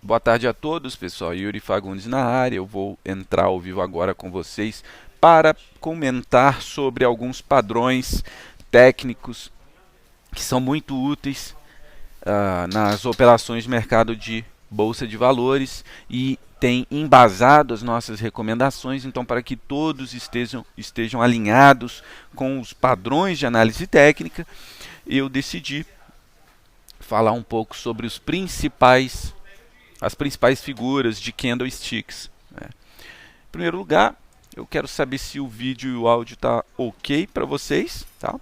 Boa tarde a todos, pessoal. Yuri Fagundes na área. Eu vou entrar ao vivo agora com vocês para comentar sobre alguns padrões técnicos que são muito úteis nas operações de mercado de bolsa de valores e tem embasado as nossas recomendações. Então, para que todos estejam alinhados com os padrões de análise técnica, eu decidi falar um pouco sobre as principais figuras de candlesticks, né? Em primeiro lugar, eu quero saber se o vídeo e o áudio está ok para vocês, tá?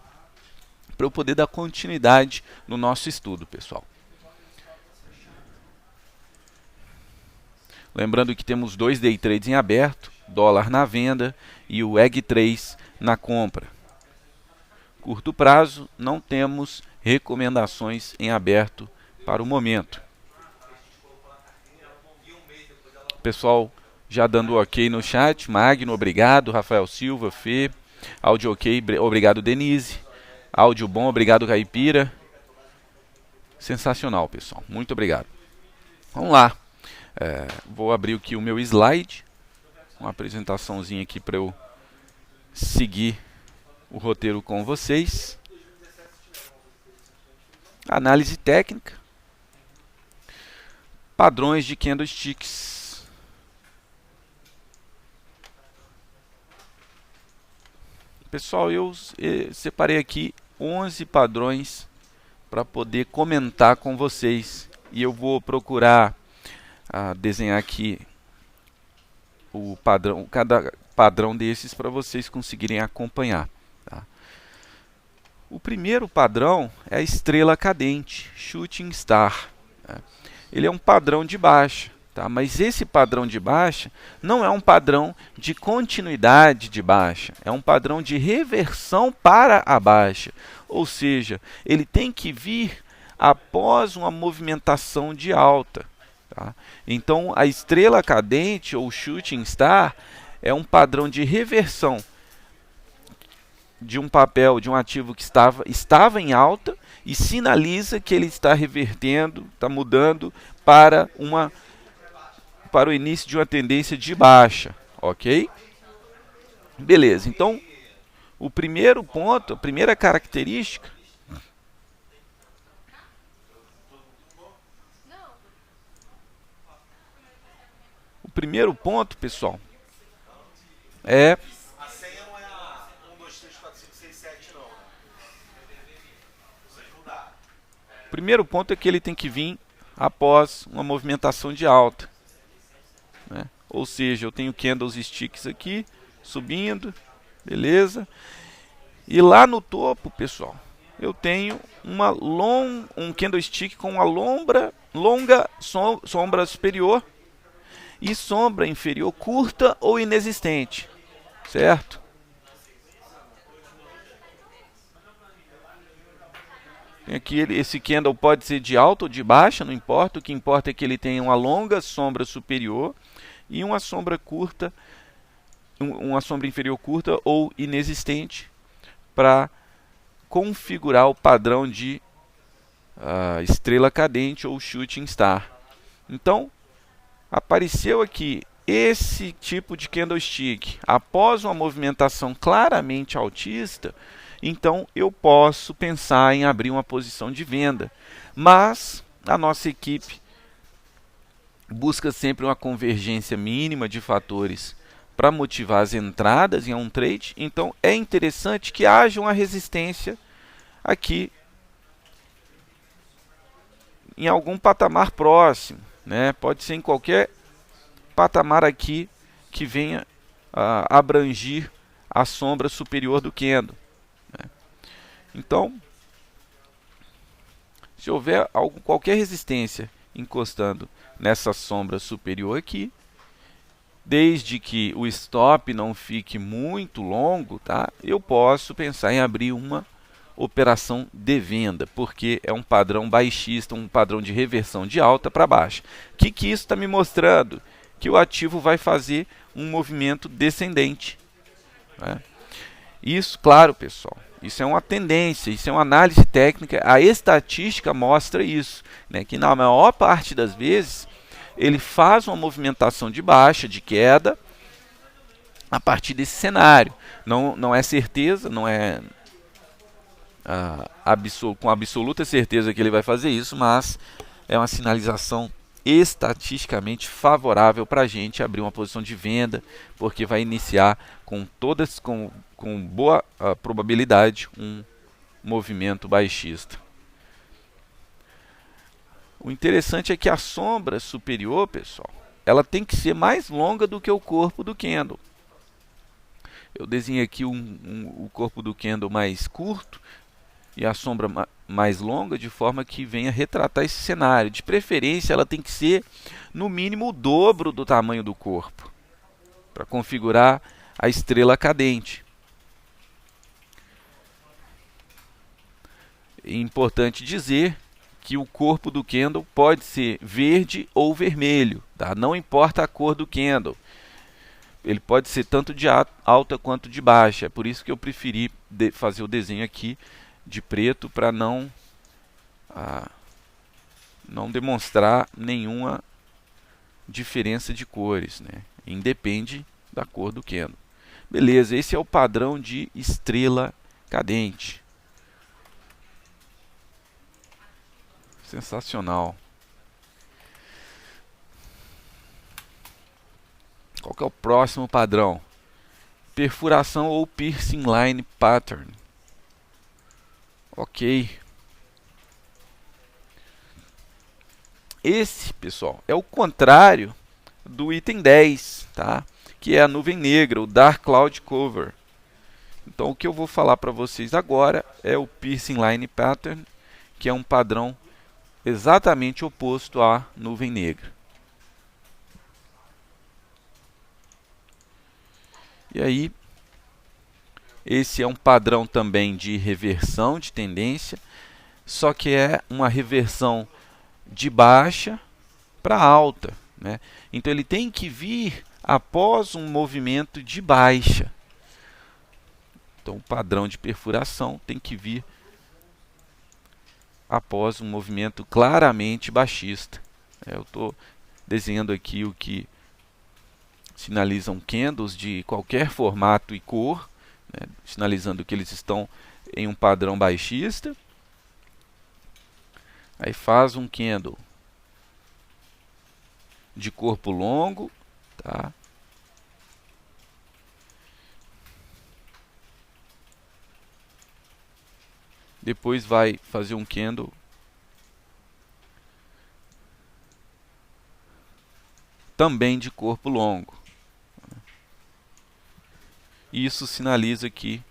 Para eu poder dar continuidade no nosso estudo, pessoal. Lembrando que temos dois day trades em aberto, dólar na venda e o EG3 na compra. Curto prazo, não temos recomendações em aberto para o momento. Pessoal já dando ok no chat. Magno, obrigado. Rafael Silva, Fê. Áudio ok, obrigado Denise. Áudio bom, obrigado Caipira. Sensacional, pessoal. Muito obrigado. Vamos lá. Vou abrir aqui o meu slide. Uma apresentaçãozinha aqui para eu seguir o roteiro com vocês. Análise técnica. Padrões de candlesticks. Pessoal, eu separei aqui 11 padrões para poder comentar com vocês. E eu vou procurar desenhar aqui o padrão, cada padrão desses para vocês conseguirem acompanhar, tá? O primeiro padrão é a estrela cadente, Shooting Star, né? Ele é um padrão de baixa, tá? Mas esse padrão de baixa não é um padrão de continuidade de baixa, é um padrão de reversão para a baixa. Ou seja, ele tem que vir após uma movimentação de alta, tá? Então, a estrela cadente ou Shooting Star é um padrão de reversão de um papel, de um ativo que estava em alta e sinaliza que ele está revertendo, está mudando para o início de uma tendência de baixa, ok? Beleza, então o primeiro ponto, a primeira característica pessoal, é a senha não é a 1, 2, 3, 4, 5, 6, 7, não. O primeiro ponto é que ele tem que vir após uma movimentação de alta, né? Ou seja, eu tenho candlesticks aqui subindo, beleza? E lá no topo, pessoal, eu tenho um candlestick com uma longa sombra superior e sombra inferior curta ou inexistente, certo? Aqui esse candle pode ser de alta ou de baixa, não importa. O que importa é que ele tenha uma longa sombra superior e uma sombra curta, uma sombra inferior curta ou inexistente, para configurar o padrão de estrela cadente ou Shooting Star. Então, apareceu aqui esse tipo de candlestick após uma movimentação claramente altista, então eu posso pensar em abrir uma posição de venda. Mas a nossa equipe busca sempre uma convergência mínima de fatores para motivar as entradas em um trade. Então é interessante que haja uma resistência aqui em algum patamar próximo, né? Pode ser em qualquer patamar aqui que venha abrangir a sombra superior do candle, né? Então, se houver qualquer resistência encostando nessa sombra superior aqui, desde que o stop não fique muito longo, tá? Eu posso pensar em abrir uma operação de venda, porque é um padrão baixista, um padrão de reversão de alta para baixa. O que isso está me mostrando? Que o ativo vai fazer um movimento descendente, né? Isso, claro, pessoal, isso é uma tendência, isso é uma análise técnica. A estatística mostra isso, né? Que na maior parte das vezes ele faz uma movimentação de baixa, de queda, a partir desse cenário. Não é certeza, não é com absoluta certeza que ele vai fazer isso, mas é uma sinalização estatisticamente favorável para a gente abrir uma posição de venda, porque vai iniciar com boa probabilidade um movimento baixista. O interessante é que a sombra superior, pessoal, ela tem que ser mais longa do que o corpo do candle. Eu desenhei aqui o corpo do candle mais curto e a sombra mais longa, de forma que venha retratar esse cenário. De preferência, ela tem que ser no mínimo o dobro do tamanho do corpo, para configurar a estrela cadente. É importante dizer que o corpo do candle pode ser verde ou vermelho, tá? Não importa a cor do candle. Ele pode ser tanto de alta quanto de baixa. É por isso que eu preferi fazer o desenho aqui de preto, para não demonstrar nenhuma diferença de cores, né? Independe da cor do candle. Beleza, esse é o padrão de estrela cadente. Sensacional. Qual que é o próximo padrão? Perfuração ou piercing line pattern. Ok. Esse, pessoal, é o contrário do item 10, tá? Que é a nuvem negra, o Dark Cloud Cover. Então, o que eu vou falar para vocês agora é o piercing line pattern, que é um padrão exatamente oposto à nuvem negra. E aí, esse é um padrão também de reversão de tendência, só que é uma reversão de baixa para alta, né? Então ele tem que vir após um movimento de baixa. Então o padrão de perfuração tem que vir após um movimento claramente baixista. Eu estou desenhando aqui o que sinalizam candles de qualquer formato e cor, né, sinalizando que eles estão em um padrão baixista. Aí faz um candle de corpo longo, tá? Depois vai fazer um candle também de corpo longo. Isso sinaliza que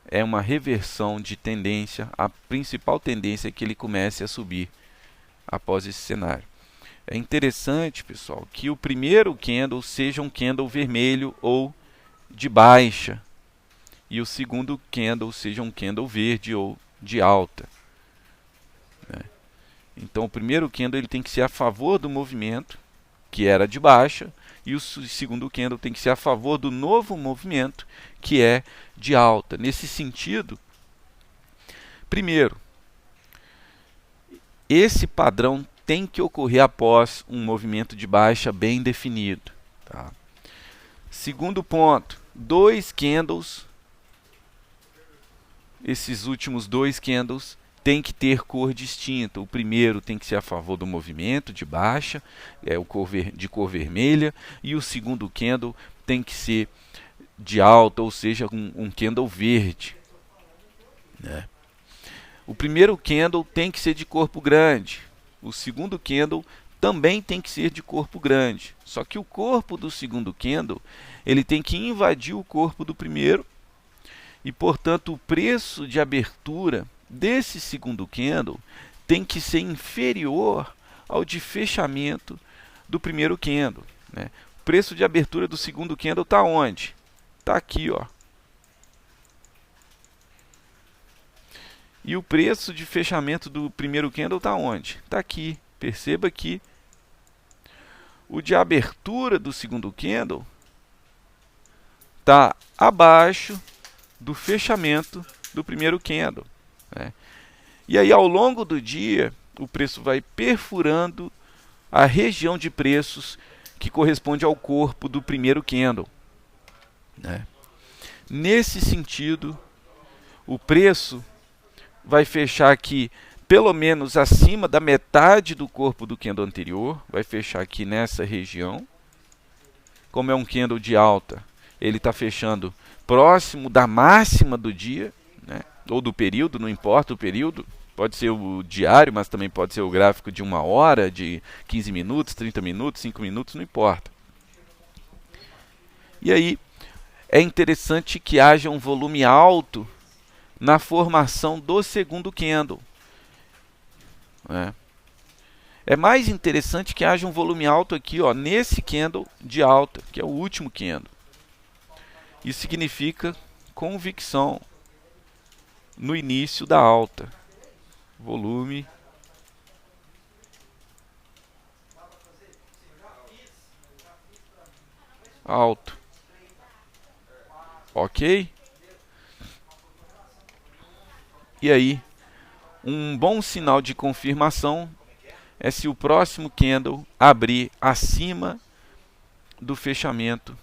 é uma reversão de tendência. A principal tendência é que ele comece a subir após esse cenário. É interessante, pessoal, que o primeiro candle seja um candle vermelho ou de baixa, e o segundo candle seja um candle verde ou de alta, né? Então o primeiro candle ele tem que ser a favor do movimento, que era de baixa, e o segundo candle tem que ser a favor do novo movimento, que é de alta. Nesse sentido, primeiro, esse padrão tem que ocorrer após um movimento de baixa bem definido, tá? Segundo ponto, dois candles, esses últimos dois candles tem que ter cor distinta. O primeiro tem que ser a favor do movimento de baixa, de cor vermelha, e o segundo candle tem que ser de alta, ou seja, um candle verde, né? O primeiro candle tem que ser de corpo grande, o segundo candle também tem que ser de corpo grande. Só que o corpo do segundo candle ele tem que invadir o corpo do primeiro, e portanto o preço de abertura desse segundo candle tem que ser inferior ao de fechamento do primeiro candle, né? O preço de abertura do segundo candle está onde? Está aqui, ó. E o preço de fechamento do primeiro candle está onde? Está aqui. Perceba que o de abertura do segundo candle está abaixo do fechamento do primeiro candle, né? E aí ao longo do dia o preço vai perfurando a região de preços que corresponde ao corpo do primeiro candle, né? Nesse sentido, o preço vai fechar aqui pelo menos acima da metade do corpo do candle anterior, vai fechar aqui nessa região. Como é um candle de alta, ele está fechando próximo da máxima do dia, né? Ou do período, não importa o período. Pode ser o diário, mas também pode ser o gráfico de 1 hora, de 15 minutos, 30 minutos, 5 minutos, não importa. E aí, é interessante que haja um volume alto na formação do segundo candle, né? É mais interessante que haja um volume alto aqui, ó, nesse candle de alta, que é o último candle. Isso significa convicção no início da alta. Volume alto. Ok? E aí, um bom sinal de confirmação é se o próximo candle abrir acima do fechamento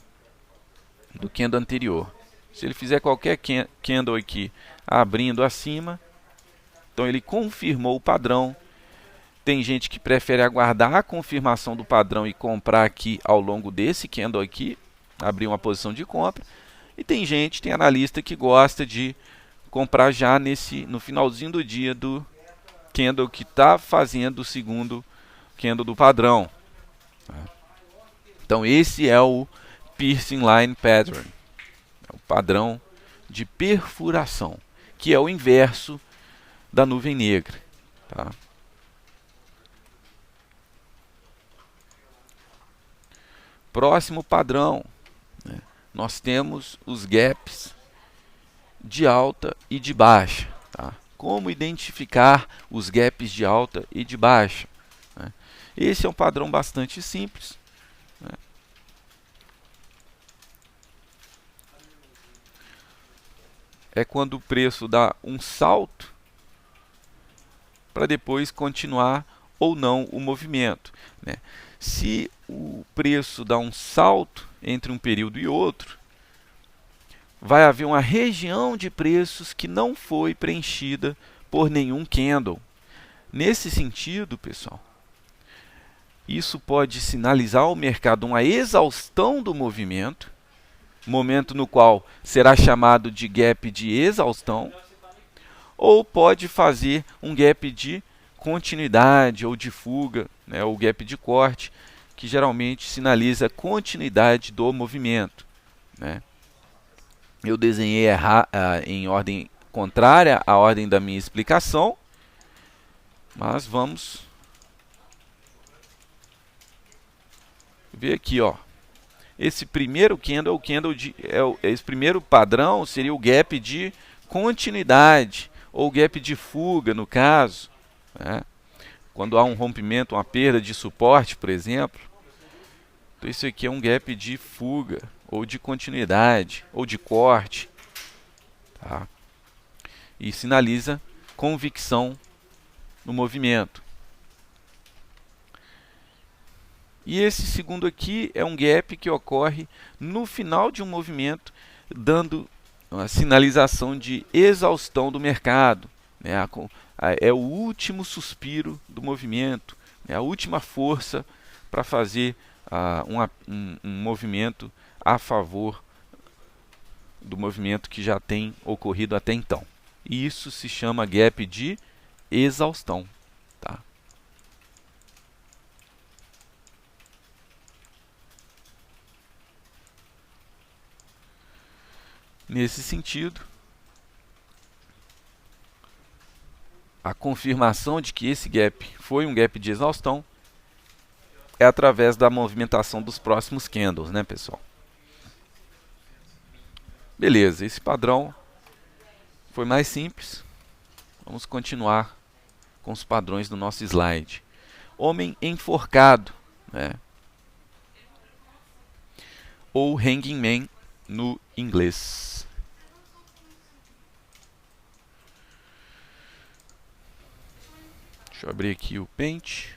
do candle anterior. Se ele fizer qualquer candle aqui abrindo acima, então ele confirmou o padrão. Tem gente que prefere aguardar a confirmação do padrão e comprar aqui ao longo desse candle aqui, abrir uma posição de compra. E tem analista que gosta de comprar já no finalzinho do dia do candle que está fazendo o segundo candle do padrão. Então esse é o Piercing Line Pattern, é o padrão de perfuração, que é o inverso da nuvem negra, tá? Próximo padrão, né? Nós temos os gaps de alta e de baixa, tá? Como identificar os gaps de alta e de baixa, né? Esse é um padrão bastante simples, né? É quando o preço dá um salto para depois continuar ou não o movimento, né? Se o preço dá um salto entre um período e outro, vai haver uma região de preços que não foi preenchida por nenhum candle. Nesse sentido, pessoal, isso pode sinalizar ao mercado uma exaustão do movimento, momento no qual será chamado de gap de exaustão, ou pode fazer um gap de continuidade ou de fuga, né, ou gap de corte, que geralmente sinaliza a continuidade do movimento, né? Eu desenhei em ordem contrária à ordem da minha explicação, mas vamos ver aqui, ó. Esse primeiro candle, esse primeiro padrão seria o gap de continuidade, ou gap de fuga, no caso, né? Quando há um rompimento, uma perda de suporte, por exemplo. Então isso aqui é um gap de fuga, ou de continuidade, ou de corte, tá? E sinaliza convicção no movimento. E esse segundo aqui é um gap que ocorre no final de um movimento, dando uma sinalização de exaustão do mercado, né? É o último suspiro do movimento, é a última força para fazer um movimento a favor do movimento que já tem ocorrido até então. E isso se chama gap de exaustão, tá? Nesse sentido, a confirmação de que esse gap foi um gap de exaustão é através da movimentação dos próximos candles, né, pessoal? Beleza, esse padrão foi mais simples. Vamos continuar com os padrões do nosso slide. Homem enforcado, né? Ou hanging man no inglês. Deixa eu abrir aqui o Paint.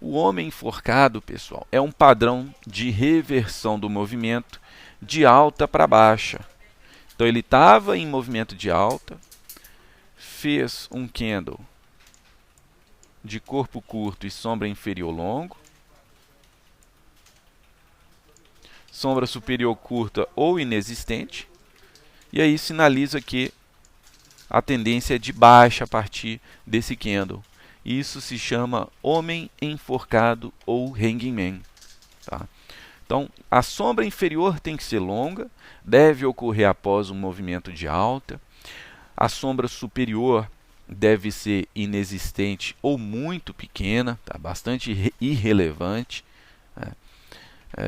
O homem enforcado, pessoal, é um padrão de reversão do movimento de alta para baixa. Então ele estava em movimento de alta, fez um candle de corpo curto e sombra inferior longo, sombra superior curta ou inexistente, e aí sinaliza que a tendência é de baixa a partir desse candle. Isso se chama homem enforcado ou hanging man. Tá? Então, a sombra inferior tem que ser longa, deve ocorrer após um movimento de alta. A sombra superior deve ser inexistente ou muito pequena, tá? Bastante irrelevante.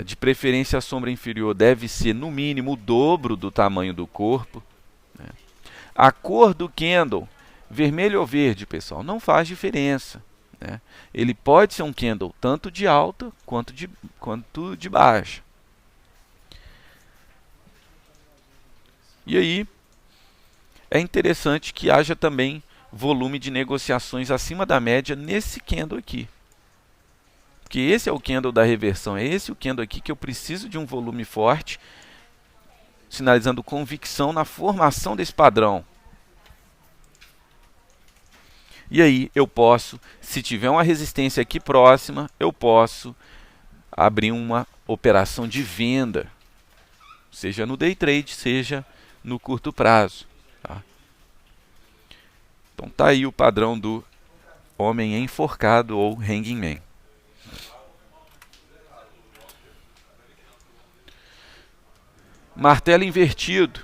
De preferência, a sombra inferior deve ser no mínimo o dobro do tamanho do corpo. A cor do candle, vermelho ou verde, pessoal, não faz diferença. Ele pode ser um candle tanto de alta quanto de baixa. E aí, é interessante que haja também volume de negociações acima da média nesse candle aqui. Porque esse é o candle da reversão, é esse o candle aqui que eu preciso de um volume forte, sinalizando convicção na formação desse padrão. E aí eu posso, se tiver uma resistência aqui próxima, eu posso abrir uma operação de venda, seja no day trade, seja no curto prazo. Tá? Então tá aí o padrão do homem enforcado ou hanging man. Martelo invertido.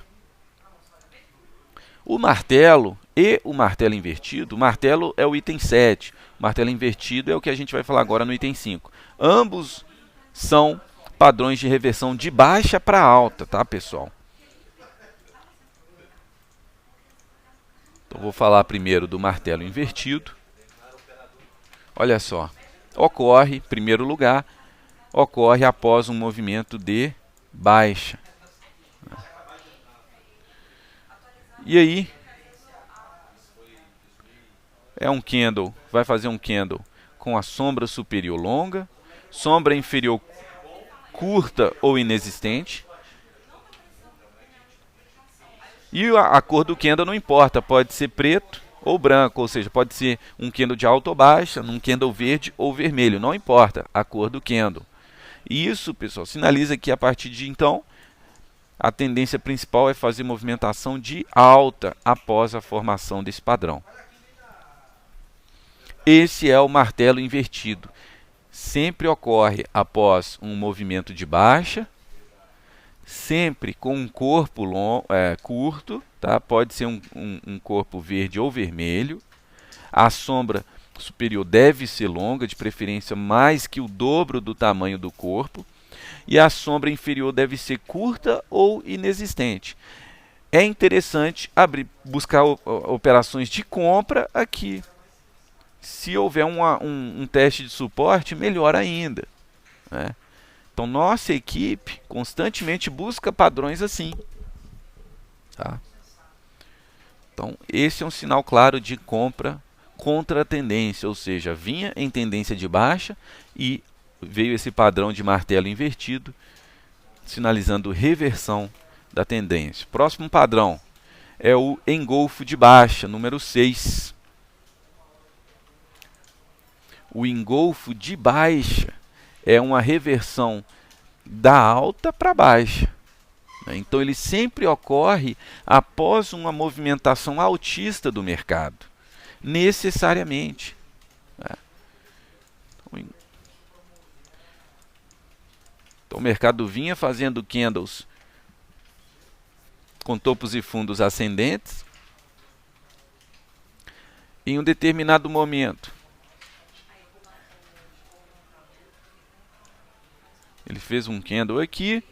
O martelo e o martelo invertido, o martelo é o item 7, o martelo invertido é o que a gente vai falar agora no item 5. Ambos são padrões de reversão de baixa para alta, tá, pessoal? Então vou falar primeiro do martelo invertido. Olha só, ocorre, em primeiro lugar, ocorre após um movimento de baixa. E aí, é um candle, vai fazer um candle com a sombra superior longa, sombra inferior curta ou inexistente. E a cor do candle não importa, pode ser preto ou branco, ou seja, pode ser um candle de alta ou baixa, num candle verde ou vermelho, não importa a cor do candle. E isso, pessoal, sinaliza que a partir de então, a tendência principal é fazer movimentação de alta após a formação desse padrão. Esse é o martelo invertido. Sempre ocorre após um movimento de baixa, sempre com um corpo curto, tá? Pode ser um corpo verde ou vermelho. A sombra superior deve ser longa, de preferência mais que o dobro do tamanho do corpo. E a sombra inferior deve ser curta ou inexistente. É interessante buscar operações de compra aqui. Se houver um teste de suporte, melhor ainda. Né? Então, nossa equipe constantemente busca padrões assim. Tá? Então, esse é um sinal claro de compra contra a tendência, ou seja, vinha em tendência de baixa e veio esse padrão de martelo invertido, sinalizando reversão da tendência. Próximo padrão é o engolfo de baixa, número 6. O engolfo de baixa é uma reversão da alta para baixa. Então ele sempre ocorre após uma movimentação altista do mercado, necessariamente. Então o mercado vinha fazendo candles com topos e fundos ascendentes. Em um determinado momento, ele fez um candle aqui.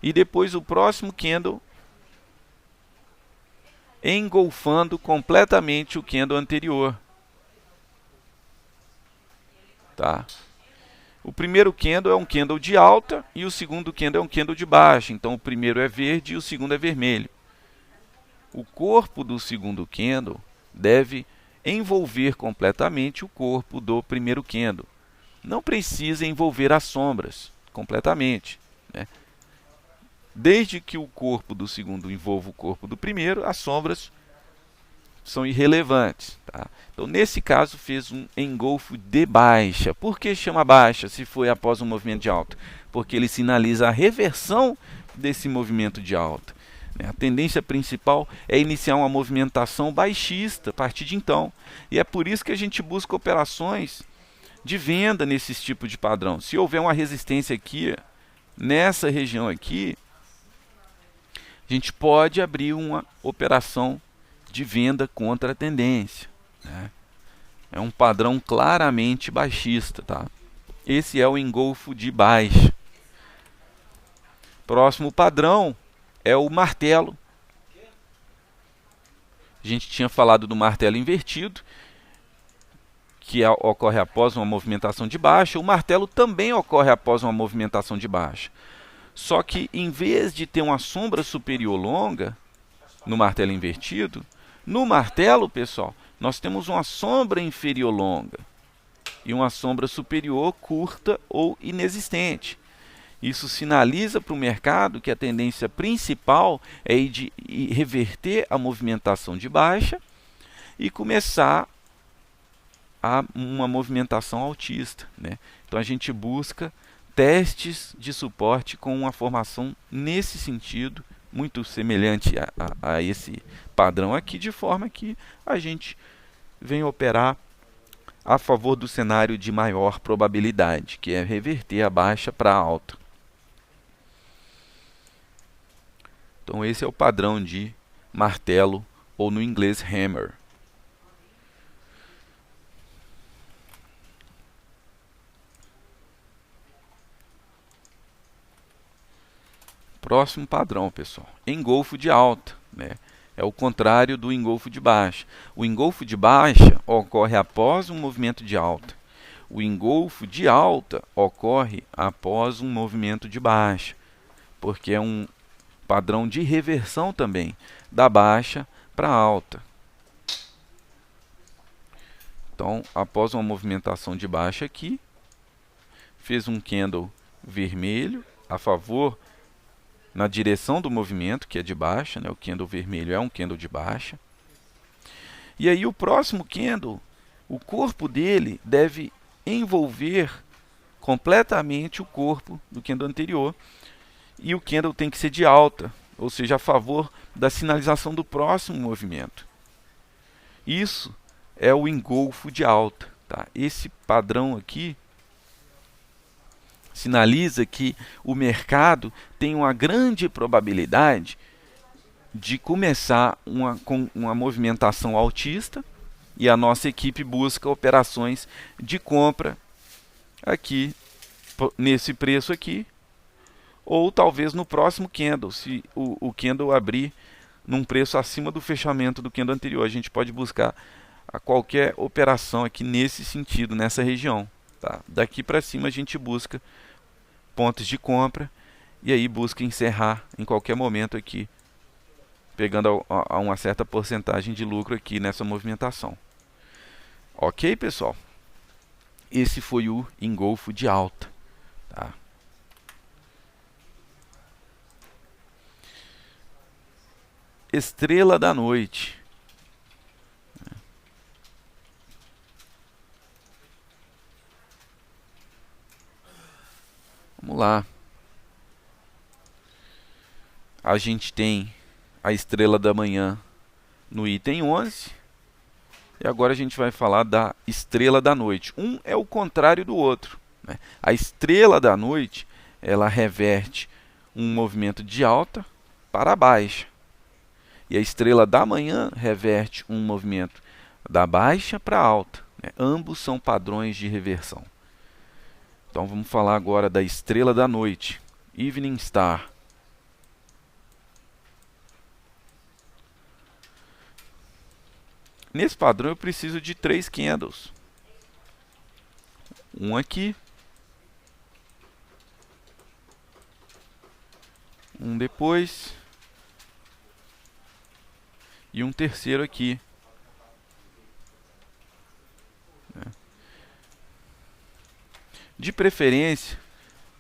E depois o próximo candle engolfando completamente o candle anterior. Tá? O primeiro candle é um candle de alta e o segundo candle é um candle de baixa. Então o primeiro é verde e o segundo é vermelho. O corpo do segundo candle deve envolver completamente o corpo do primeiro candle. não precisa envolver as sombras completamente, né? Desde que o corpo do segundo envolva o corpo do primeiro, as sombras são irrelevantes, tá? Então, nesse caso, fez um engolfo de baixa. Por que chama baixa se foi após um movimento de alta? Porque ele sinaliza a reversão desse movimento de alta. A tendência principal é iniciar uma movimentação baixista a partir de então. E é por isso que a gente busca operações de venda nesse tipo de padrão. Se houver uma resistência aqui, nessa região aqui, a gente pode abrir uma operação de venda contra a tendência, né? É um padrão claramente baixista, tá? Esse é o engolfo de baixa. Próximo padrão é o martelo. A gente tinha falado do martelo invertido, que ocorre após uma movimentação de baixa. O martelo também ocorre após uma movimentação de baixa. Só que, em vez de ter uma sombra superior longa no martelo invertido, no martelo, pessoal, nós temos uma sombra inferior longa e uma sombra superior curta ou inexistente. Isso sinaliza para o mercado que a tendência principal é de reverter a movimentação de baixa e começar uma movimentação altista, né? Então a gente busca testes de suporte com uma formação nesse sentido, muito semelhante a esse padrão aqui, de forma que a gente vem operar a favor do cenário de maior probabilidade, que é reverter a baixa para alta. Então esse é o padrão de martelo, ou no inglês hammer. Próximo padrão, pessoal, engolfo de alta, né? É o contrário do engolfo de baixa. O engolfo de baixa ocorre após um movimento de alta. O engolfo de alta ocorre após um movimento de baixa, porque é um padrão de reversão também, da baixa para alta. Então, após uma movimentação de baixa aqui, fez um candle vermelho a favor na direção do movimento, que é de baixa, né? O candle vermelho é um candle de baixa. E aí o próximo candle, o corpo dele deve envolver completamente o corpo do candle anterior. E o candle tem que ser de alta, ou seja, a favor da sinalização do próximo movimento. Isso é o engolfo de alta, tá? Esse padrão aqui sinaliza que o mercado tem uma grande probabilidade de começar com uma movimentação altista, e a nossa equipe busca operações de compra aqui nesse preço aqui, ou talvez no próximo candle, se o candle abrir num preço acima do fechamento do candle anterior. A gente pode buscar a qualquer operação aqui nesse sentido, nessa região, tá? Daqui para cima a gente busca pontos de compra e aí busca encerrar em qualquer momento aqui, pegando a uma certa porcentagem de lucro aqui nessa movimentação. Ok, pessoal? Esse foi o engolfo de alta, tá? Estrela da noite. Vamos lá. A gente tem a estrela da manhã no item 11. E agora a gente vai falar da estrela da noite. Um é o contrário do outro, né? A estrela da noite, ela reverte um movimento de alta para baixa. E a estrela da manhã reverte um movimento da baixa para alta, né? Ambos são padrões de reversão. Então vamos falar agora da estrela da noite, Evening Star. Nesse padrão eu preciso de 3 candles. Um aqui. Um depois. E um terceiro aqui. De preferência,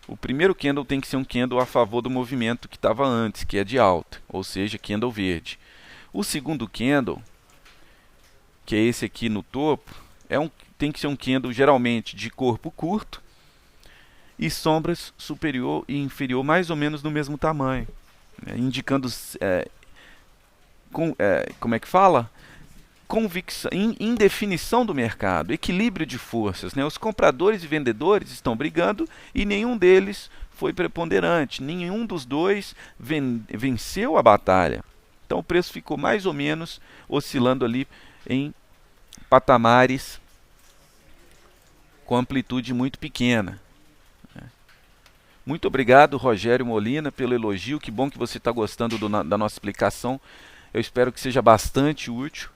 o primeiro candle tem que ser um candle a favor do movimento que estava antes, que é de alta, ou seja, candle verde. O segundo candle, que é esse aqui no topo, tem que ser um candle geralmente de corpo curto e sombras superior e inferior mais ou menos no mesmo tamanho, né, indicando, como é que fala? Convicção, indefinição do mercado, equilíbrio de forças, né? Os compradores e vendedores estão brigando e nenhum deles foi preponderante, nenhum dos dois venceu a batalha. Então o preço ficou mais ou menos oscilando ali em patamares com amplitude muito pequena. Muito obrigado, Rogério Molina, pelo elogio. Que bom que você está gostando da nossa explicação. Eu espero que seja bastante útil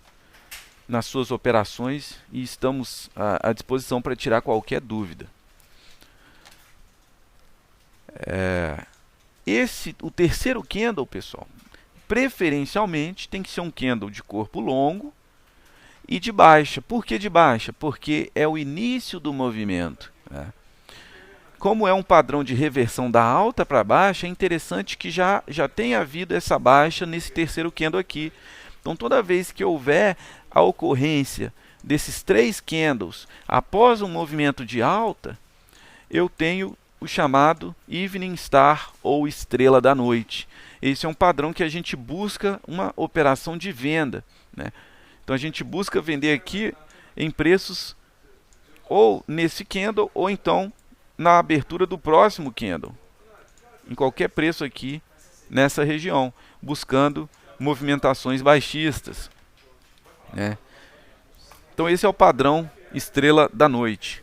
nas suas operações e estamos à disposição para tirar qualquer dúvida. O terceiro candle, pessoal, preferencialmente tem que ser um candle de corpo longo e de baixa. Por que de baixa? Porque é o início do movimento, né? Como é um padrão de reversão da alta para baixa, é interessante que já tenha havido essa baixa nesse terceiro candle aqui. Então, toda vez que houver a ocorrência desses 3 candles após um movimento de alta, eu tenho o chamado Evening Star ou estrela da noite. Esse é um padrão que a gente busca uma operação de venda, né? Então, a gente busca vender aqui em preços ou nesse candle ou então na abertura do próximo candle, em qualquer preço aqui nessa região, buscando movimentações baixistas, né? Então esse é o padrão estrela da noite.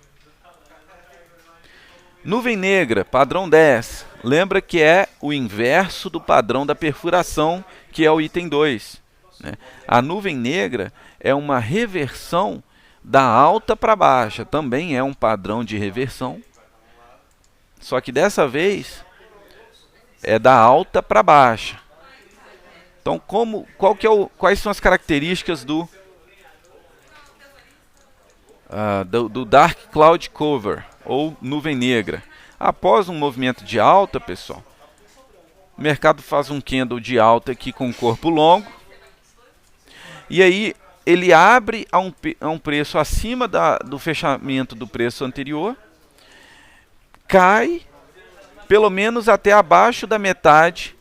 Nuvem negra, padrão 10. Lembra que é o inverso do padrão da perfuração, que é o item 2, né? A nuvem negra é uma reversão da alta para baixa, também é um padrão de reversão, só que dessa vez é da alta para baixa. Então, quais são as características do Dark Cloud Cover, ou nuvem negra? Após um movimento de alta, pessoal, o mercado faz um candle de alta aqui com corpo longo, e aí ele abre a um preço acima do fechamento do preço anterior, cai pelo menos até abaixo da metade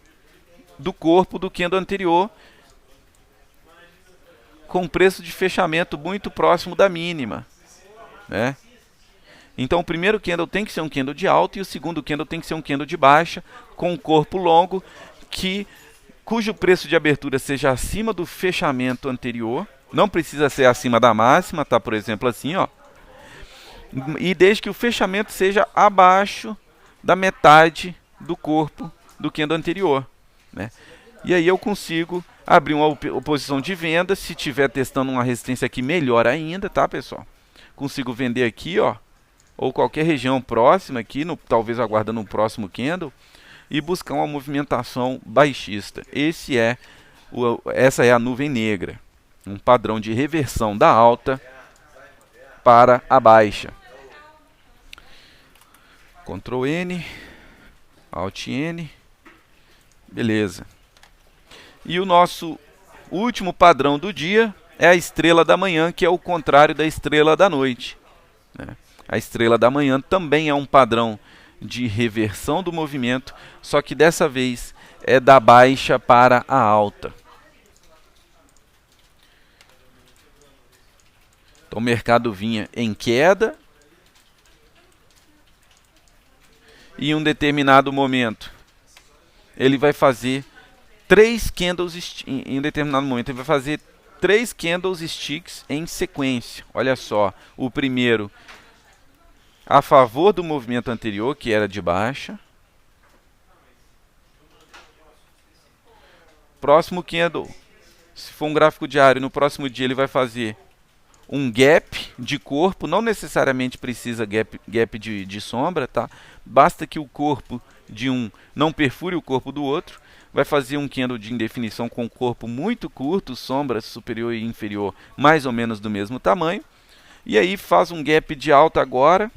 do corpo do candle anterior, com preço de fechamento muito próximo da mínima, né? Então o primeiro candle tem que ser um candle de alta e o segundo candle tem que ser um candle de baixa, com um corpo longo, cujo preço de abertura seja acima do fechamento anterior. Não precisa ser acima da máxima, tá? Por exemplo, assim, ó. E desde que o fechamento seja abaixo da metade do corpo do candle anterior, né? E aí eu consigo abrir uma posição de venda. Se tiver testando uma resistência aqui, melhor ainda, tá, pessoal? Consigo vender aqui, ó, ou qualquer região próxima aqui, talvez aguardando um próximo candle, e buscar uma movimentação baixista. Essa é a nuvem negra, um padrão de reversão da alta para a baixa. Ctrl N, Alt N, beleza. E o nosso último padrão do dia é a estrela da manhã, que é o contrário da estrela da noite, né? A estrela da manhã também é um padrão de reversão do movimento, só que dessa vez é da baixa para a alta. Então o mercado vinha em queda, e em um determinado momento ele vai fazer 3 candles em um determinado momento ele vai fazer 3 candlesticks em sequência. Olha só, o primeiro a favor do movimento anterior, que era de baixa. Próximo candle, se for um gráfico diário, no próximo dia ele vai fazer um gap de corpo, não necessariamente precisa gap de sombra, tá? Basta que o corpo de um não perfure o corpo do outro. Vai fazer um candle de indefinição com corpo muito curto, sombra superior e inferior mais ou menos do mesmo tamanho. E aí faz um gap de alta agora,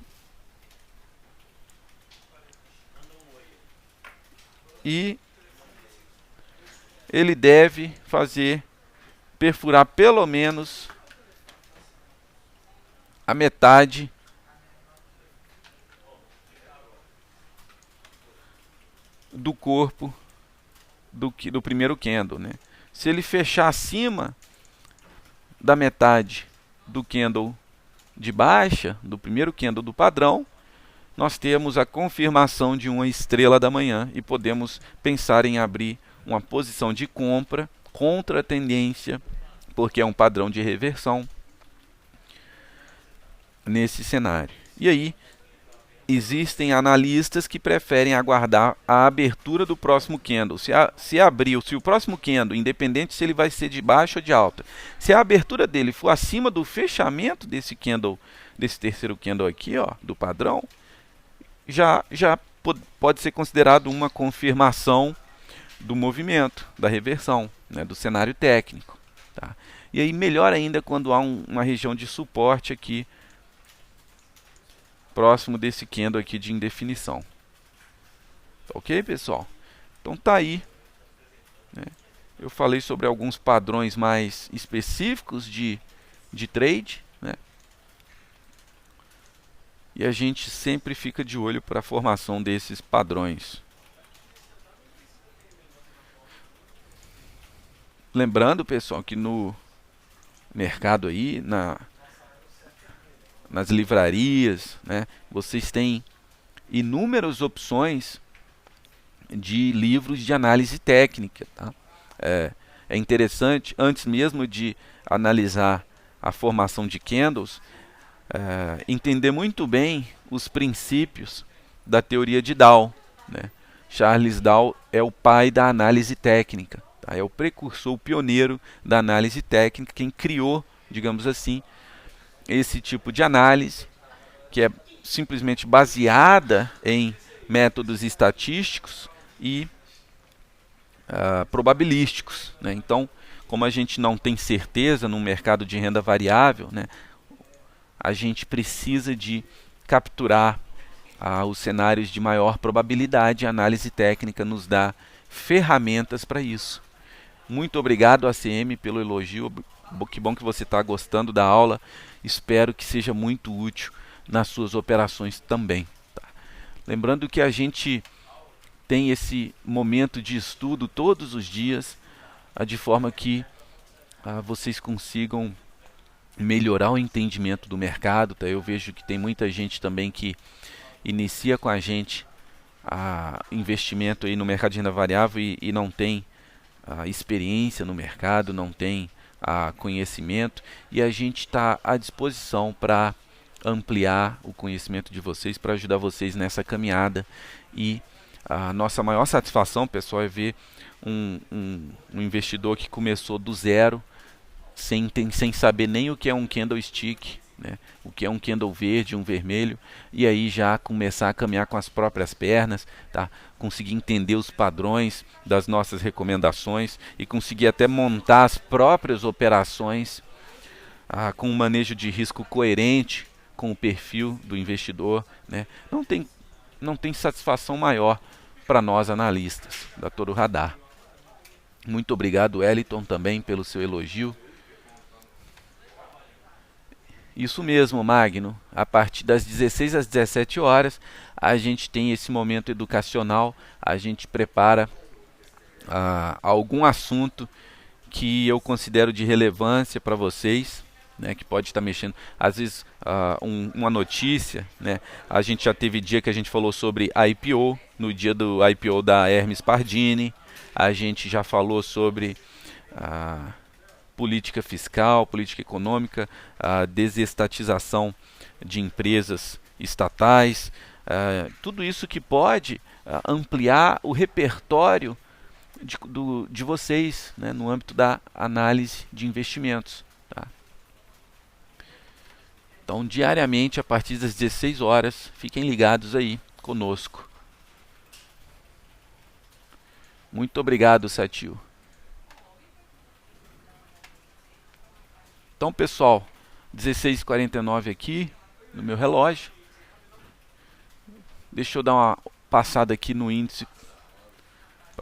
e ele deve perfurar pelo menos a metade do corpo do primeiro candle, né? Se ele fechar acima da metade do candle de baixa, do primeiro candle do padrão, nós temos a confirmação de uma estrela da manhã e podemos pensar em abrir uma posição de compra contra a tendência, porque é um padrão de reversão nesse cenário. E aí, existem analistas que preferem aguardar a abertura do próximo candle. Se o próximo candle, independente se ele vai ser de baixa ou de alta, se a abertura dele for acima do fechamento desse candle, desse terceiro candle aqui, ó, do padrão, já pode ser considerado uma confirmação do movimento, da reversão, né, do cenário técnico. Tá? E aí melhor ainda quando há uma região de suporte aqui, próximo desse candle aqui de indefinição. Ok, pessoal? Então tá aí, né? Eu falei sobre alguns padrões mais específicos de trade, né? E a gente sempre fica de olho para a formação desses padrões. Lembrando, pessoal, que no mercado aí, nas livrarias, né, vocês têm inúmeras opções de livros de análise técnica. Tá? É interessante, antes mesmo de analisar a formação de candles, entender muito bem os princípios da teoria de Dow. Né? Charles Dow é o pai da análise técnica, tá? É o precursor, o pioneiro da análise técnica, quem criou, digamos assim, esse tipo de análise, que é simplesmente baseada em métodos estatísticos e probabilísticos. Né? Então, como a gente não tem certeza no mercado de renda variável, né, a gente precisa de capturar os cenários de maior probabilidade. A análise técnica nos dá ferramentas para isso. Muito obrigado, ACM, pelo elogio. Que bom que você está gostando da aula. Espero que seja muito útil nas suas operações também. Tá? Lembrando que a gente tem esse momento de estudo todos os dias, de forma que vocês consigam melhorar o entendimento do mercado. Tá? Eu vejo que tem muita gente também que inicia com a gente investimento aí no mercado de renda variável e não tem experiência no mercado, não tem conhecimento, e a gente está à disposição para ampliar o conhecimento de vocês, para ajudar vocês nessa caminhada. E a nossa maior satisfação, pessoal, é ver um investidor que começou do zero, sem saber nem o que é um candlestick, né? O que é um candle verde, um vermelho, e aí já começar a caminhar com as próprias pernas, tá? Conseguir entender os padrões das nossas recomendações e conseguir até montar as próprias operações com um manejo de risco coerente com o perfil do investidor, né? Não tem satisfação maior para nós analistas da Toro Radar. Muito obrigado, Wellington, também pelo seu elogio. Isso mesmo, Magno. A partir das 16 às 17 horas, a gente tem esse momento educacional. A gente prepara algum assunto que eu considero de relevância para vocês, né, que pode estar mexendo. Às vezes, uma notícia. Né, a gente já teve dia que a gente falou sobre IPO, no dia do IPO da Hermes Pardini. A gente já falou sobre política fiscal, política econômica, a desestatização de empresas estatais, tudo isso que pode ampliar o repertório de vocês, né, no âmbito da análise de investimentos. Tá? Então, diariamente, a partir das 16 horas, fiquem ligados aí conosco. Muito obrigado, Satil. Então, pessoal, 16h49 aqui no meu relógio. Deixa eu dar uma passada aqui no índice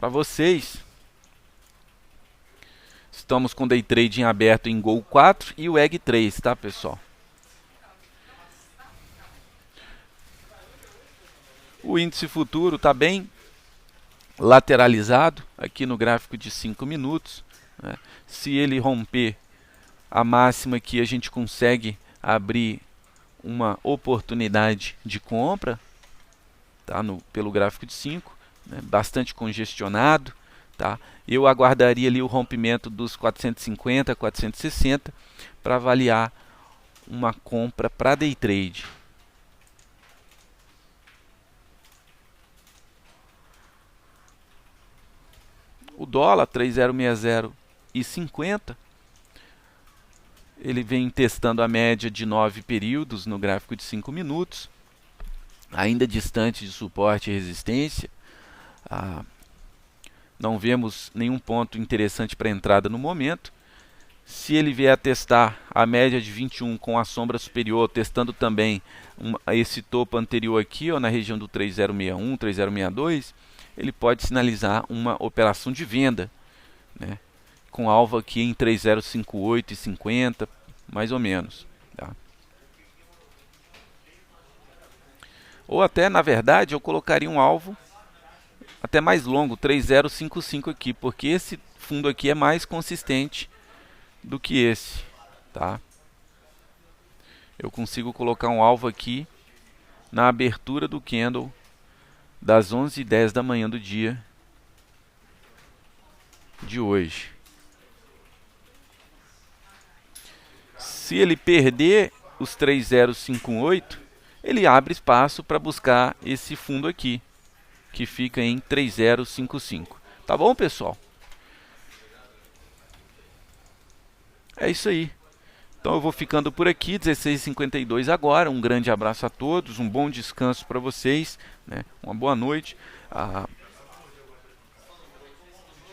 para vocês. Estamos com Day Trade em aberto em Gol 4 e o Egg 3, tá, pessoal? O índice futuro está bem lateralizado aqui no gráfico de 5 minutos. Né? Se ele romper a máxima aqui, a gente consegue abrir uma oportunidade de compra, tá? Pelo gráfico de 5, né? Bastante congestionado. Tá? Eu aguardaria ali o rompimento dos 450, 460 para avaliar uma compra para Day Trade. O dólar 3,060,50, ele vem testando a média de 9 períodos no gráfico de 5 minutos, ainda distante de suporte e resistência. Não vemos nenhum ponto interessante para entrada no momento. Se ele vier a testar a média de 21 com a sombra superior, testando também esse topo anterior aqui, ó, na região do 3061, 3062, ele pode sinalizar uma operação de venda, né, com alvo aqui em 3058,50, mais ou menos. Tá? Ou até, na verdade, eu colocaria um alvo até mais longo, 3055 aqui, porque esse fundo aqui é mais consistente do que esse. Tá? Eu consigo colocar um alvo aqui na abertura do candle das 11h10 da manhã do dia de hoje. Se ele perder os 3058, ele abre espaço para buscar esse fundo aqui, que fica em 3055. Tá bom, pessoal? É isso aí. Então eu vou ficando por aqui, 16h52 agora. Um grande abraço a todos, um bom descanso para vocês, né? Uma boa noite.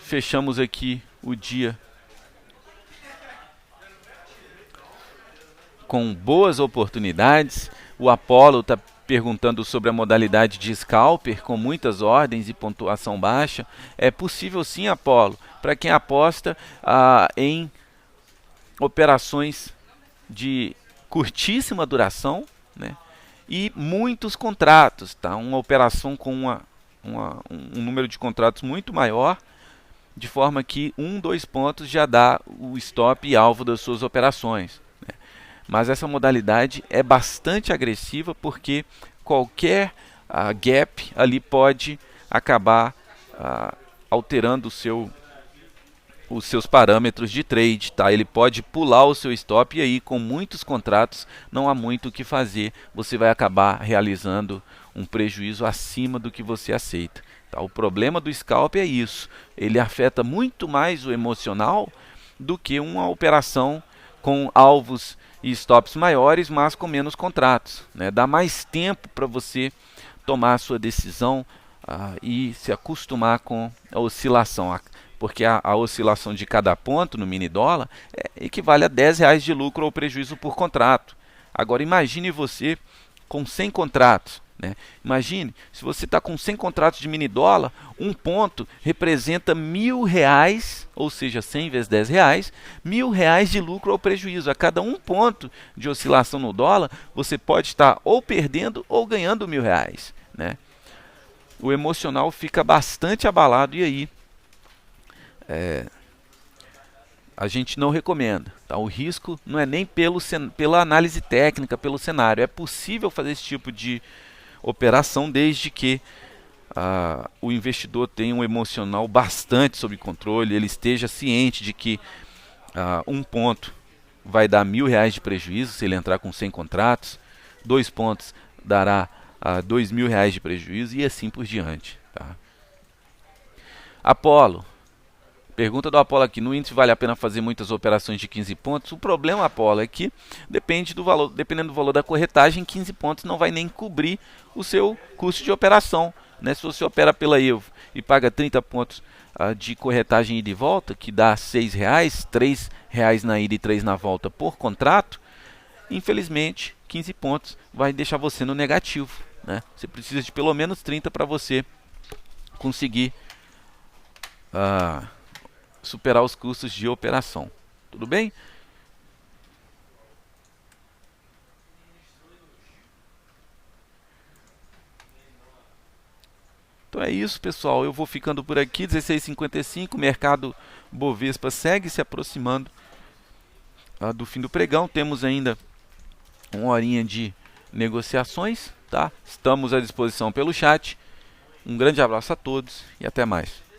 Fechamos aqui o dia com boas oportunidades. O Apollo está perguntando sobre a modalidade de scalper, com muitas ordens e pontuação baixa. É possível sim, Apollo, para quem aposta em operações de curtíssima duração, né, e muitos contratos. Tá? Uma operação com um número de contratos muito maior, de forma que 2 pontos já dá o stop e alvo das suas operações. Né? Mas essa modalidade é bastante agressiva, porque qualquer gap ali pode acabar alterando os seus parâmetros de trade. Tá? Ele pode pular o seu stop e aí, com muitos contratos, não há muito o que fazer. Você vai acabar realizando um prejuízo acima do que você aceita. Tá? O problema do scalp é isso. Ele afeta muito mais o emocional do que uma operação com alvos e stops maiores, mas com menos contratos. Né? Dá mais tempo para você tomar a sua decisão e se acostumar com a oscilação. Porque a oscilação de cada ponto no mini dólar equivale a R$10 de lucro ou prejuízo por contrato. Agora imagine você com 100 contratos. Né? Imagine, se você está com 100 contratos de mini dólar, um ponto representa R$1.000, ou seja, 100 vezes R$10, R$1.000 de lucro ou prejuízo. A cada um ponto de oscilação no dólar, você pode estar ou perdendo ou ganhando R$1.000. Né? O emocional fica bastante abalado e aí a gente não recomenda. Tá? O risco não é nem pela análise técnica, pelo cenário. É possível fazer esse tipo de operação desde que o investidor tenha um emocional bastante sob controle, ele esteja ciente de que um ponto vai dar R$1.000 de prejuízo se ele entrar com 100 contratos, 2 pontos dará R$2.000 de prejuízo e assim por diante. Tá? Apollo. Pergunta do Apollo aqui: no índice vale a pena fazer muitas operações de 15 pontos? O problema, Apollo, é que dependendo do valor da corretagem, 15 pontos não vai nem cobrir o seu custo de operação. Né? Se você opera pela Evo e paga 30 pontos de corretagem ida e volta, que dá R$6, R$3 na ida e 3 na volta por contrato, infelizmente 15 pontos vai deixar você no negativo. Né? Você precisa de pelo menos 30 para você conseguir superar os custos de operação. Tudo bem? Então é isso, pessoal. Eu vou ficando por aqui. 16,55. O mercado Bovespa segue se aproximando do fim do pregão. Temos ainda uma horinha de negociações, tá? Estamos à disposição pelo chat. Um grande abraço a todos e até mais.